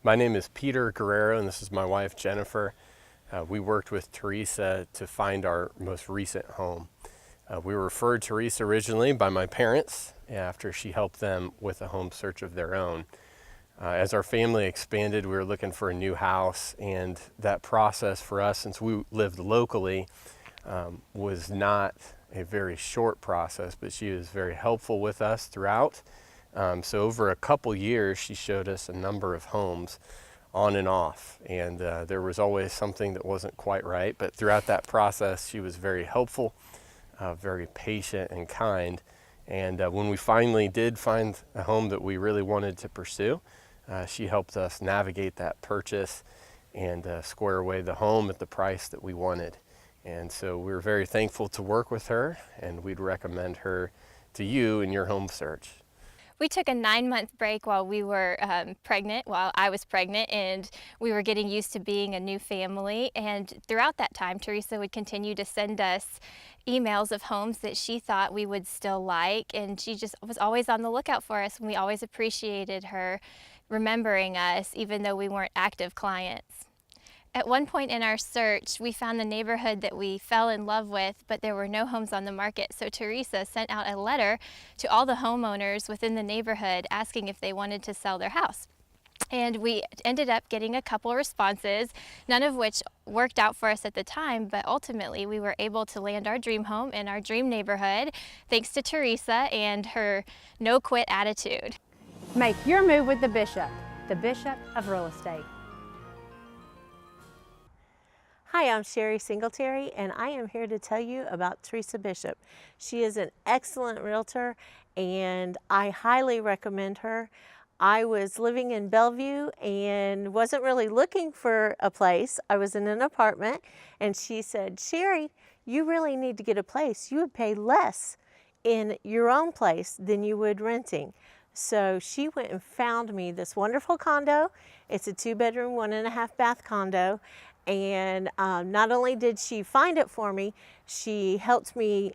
My name is Peter Guerrero, and this is my wife, Jennifer. We worked with Teresa to find our most recent home. We were referred to Teresa originally by my parents after she helped them with a home search of their own. As our family expanded, we were looking for a new house, and that process for us, since we lived locally, was not a very short process, but she was very helpful with us throughout. So over a couple years, she showed us a number of homes on and off, and there was always something that wasn't quite right, but throughout that process, she was very helpful, very patient and kind. And when we finally did find a home that we really wanted to pursue, she helped us navigate that purchase and square away the home at the price that we wanted. And so we're very thankful to work with her, and we'd recommend her to you in your home search. We took a 9-month break while we were while I was pregnant, and we were getting used to being a new family. And throughout that time, Teresa would continue to send us emails of homes that she thought we would still like, and she just was always on the lookout for us, and we always appreciated her remembering us, even though we weren't active clients. At one point in our search, we found the neighborhood that we fell in love with, but there were no homes on the market. So Teresa sent out a letter to all the homeowners within the neighborhood asking if they wanted to sell their house. And we ended up getting a couple responses, none of which worked out for us at the time, but ultimately we were able to land our dream home in our dream neighborhood thanks to Teresa and her no-quit attitude. Make your move with the Bishop of real estate. Hi, I'm Sherry Singletary, and I am here to tell you about Teresa Bishop. She is an excellent realtor, and I highly recommend her. I was living in Bellevue and wasn't really looking for a place. I was in an apartment, and she said, Sherry, you really need to get a place. You would pay less in your own place than you would renting. So she went and found me this wonderful condo. It's a 2-bedroom, 1.5-bath condo. And not only did she find it for me, she helped me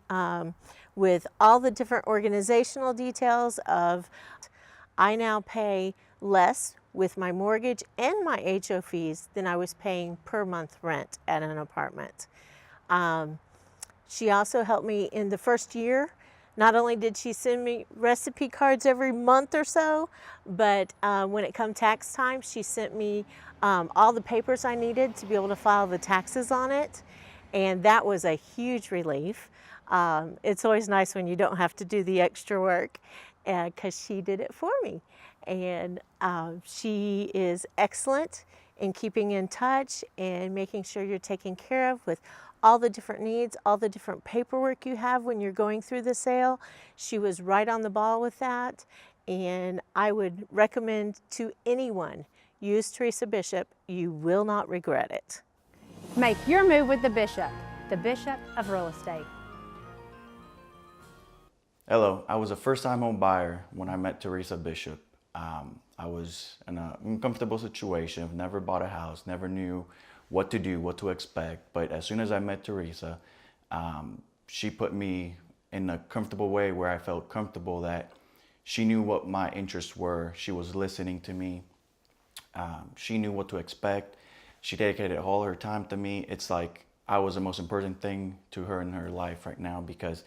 with all the different organizational details of I now pay less with my mortgage and my HO fees than I was paying per month rent at an apartment. She also helped me in the first year. Not only did she send me recipe cards every month or so, but when it come tax time, she sent me all the papers I needed to be able to file the taxes on it. And that was a huge relief. It's always nice when you don't have to do the extra work, because she did it for me. And she is excellent in keeping in touch and making sure you're taken care of with all the different needs, all the different paperwork you have when you're going through the sale. She was right on the ball with that, and I would recommend to anyone, use Teresa Bishop. You will not regret it. Make your move with the Bishop of real estate. Hello, I was a first-time home buyer when I met Teresa Bishop. I was in an uncomfortable situation, never bought a house, never knew what to do, what to expect. But as soon as I met Teresa, she put me in a comfortable way where I felt comfortable that she knew what my interests were. She was listening to me. She knew what to expect. She dedicated all her time to me. It's like I was the most important thing to her in her life right now, because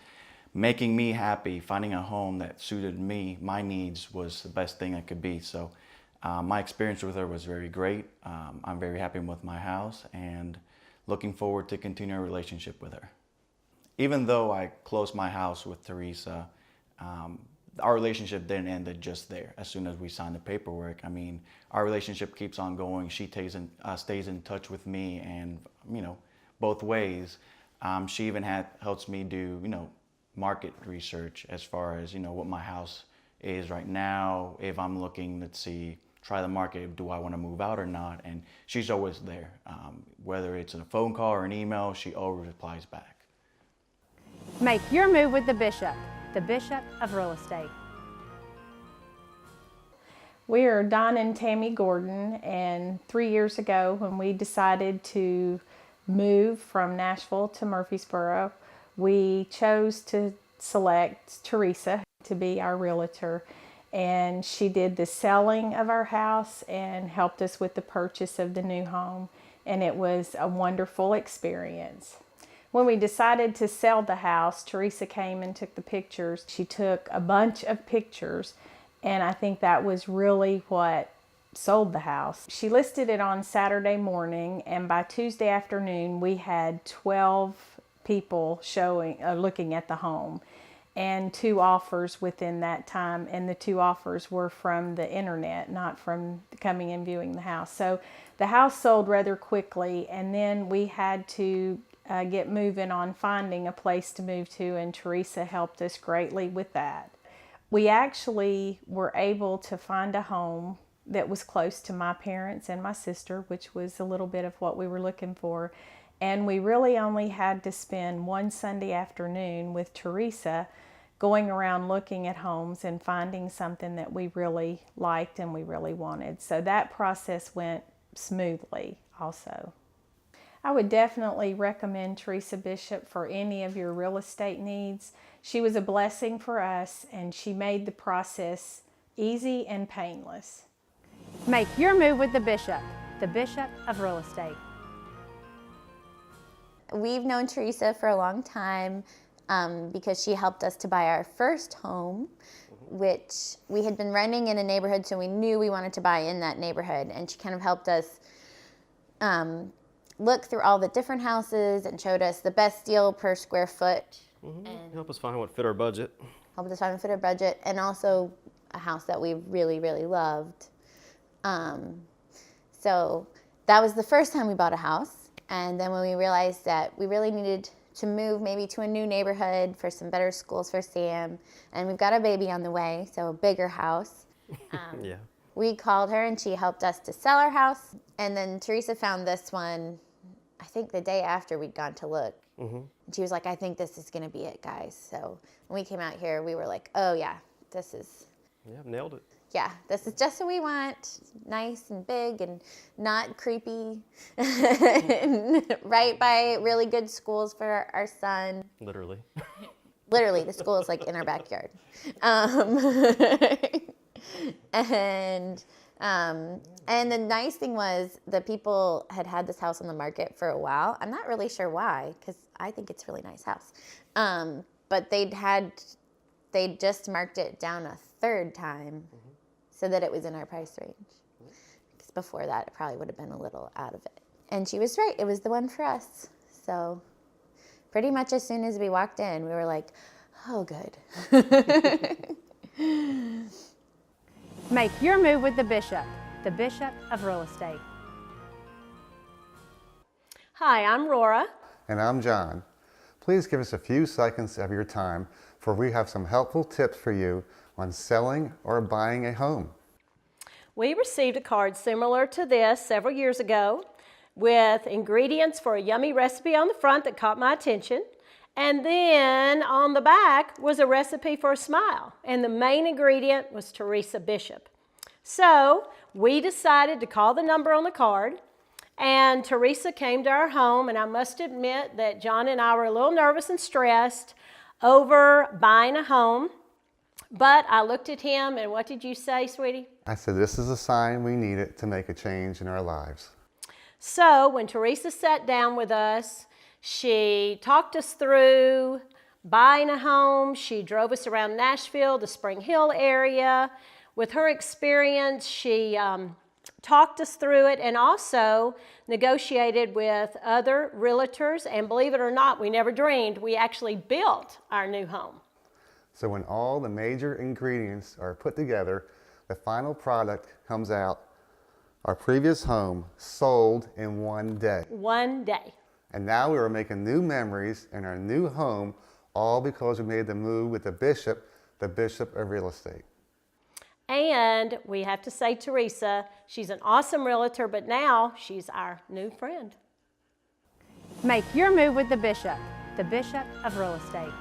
making me happy, finding a home that suited me, my needs, was the best thing it could be. So my experience with her was very great. I'm very happy with my house and looking forward to continue a relationship with her. Even though I closed my house with Teresa, our relationship didn't end just there. As soon as we signed the paperwork, I mean, our relationship keeps on going. She stays in touch with me, and both ways. She even helps me do market research as far as what my house is right now. If I'm looking, let's see, try the market, do I want to move out or not? And she's always there. Whether it's a phone call or an email, she always replies back. Make your move with the Bishop of real estate. We are Don and Tammy Gordon, and 3 years ago when we decided to move from Nashville to Murfreesboro, we chose to select Teresa to be our realtor. and she did the selling of our house and helped us with the purchase of the new home, and it was a wonderful experience. When we decided to sell the house, Teresa came and took the pictures. She took a bunch of pictures, and I think that was really what sold the house. She listed it on Saturday morning, and by Tuesday afternoon we had 12 people looking at the home, and 2 offers within that time, and the 2 offers were from the internet, not from coming and viewing the house. So the house sold rather quickly, and then we had to get moving on finding a place to move to, and Teresa helped us greatly with that. We actually were able to find a home that was close to my parents and my sister, which was a little bit of what we were looking for. And we really only had to spend one Sunday afternoon with Teresa going around looking at homes and finding something that we really liked and we really wanted. So that process went smoothly also. I would definitely recommend Teresa Bishop for any of your real estate needs. She was a blessing for us, and she made the process easy and painless. Make your move with the Bishop of Real Estate. We've known Teresa for a long time because she helped us to buy our first home, which we had been renting in a neighborhood, so we knew we wanted to buy in that neighborhood. And she kind of helped us look through all the different houses and showed us the best deal per square foot. And help us find what fit our budget. helped us find what fit our budget, and also a house that we really, really loved. So that was the first time we bought a house. And then when we realized that we really needed to move maybe to a new neighborhood for some better schools for Sam, and we've got a baby on the way, so a bigger house. Yeah. We called her and she helped us to sell our house. And then Teresa found this one, I think the day after we'd gone to look. And she was like, I think this is going to be it, guys. So when we came out here, we were like, oh yeah, this is, Yeah, nailed it. yeah, this is just what we want. Nice and big and not creepy. Right by really good schools for our son. Literally. Literally, the school is like in our backyard. And the nice thing was the people had this house on the market for a while. I'm not really sure why, because I think it's a really nice house. But they'd just marked it down a third time so that it was in our price range. Because before that, it probably would have been a little out of it. And she was right. It was the one for us. So pretty much as soon as we walked in, we were like, oh, good. Make your move with the Bishop of Real Estate. Hi, I'm Rora. And I'm John. Please give us a few seconds of your time, for we have some helpful tips for you on selling or buying a home. We received a card similar to this several years ago with ingredients for a yummy recipe on the front that caught my attention. And then on the back was a recipe for a smile. And the main ingredient was Teresa Bishop. So we decided to call the number on the card. And Teresa came to our home. And I must admit that John and I were a little nervous and stressed over buying a home. But I looked at him, and what did you say, sweetie? I said, this is a sign we needed to make a change in our lives. So when Teresa sat down with us, she talked us through buying a home. She drove us around Nashville, the Spring Hill area. With her experience, she talked us through it and also negotiated with other realtors. And believe it or not, we never dreamed, we actually built our new home. So when all the major ingredients are put together, the final product comes out. Our previous home sold in one day. One day. And now we are making new memories in our new home, all because we made the move with the Bishop of Real Estate. And we have to say, Teresa, she's an awesome realtor, but now she's our new friend. Make your move with the Bishop of Real Estate.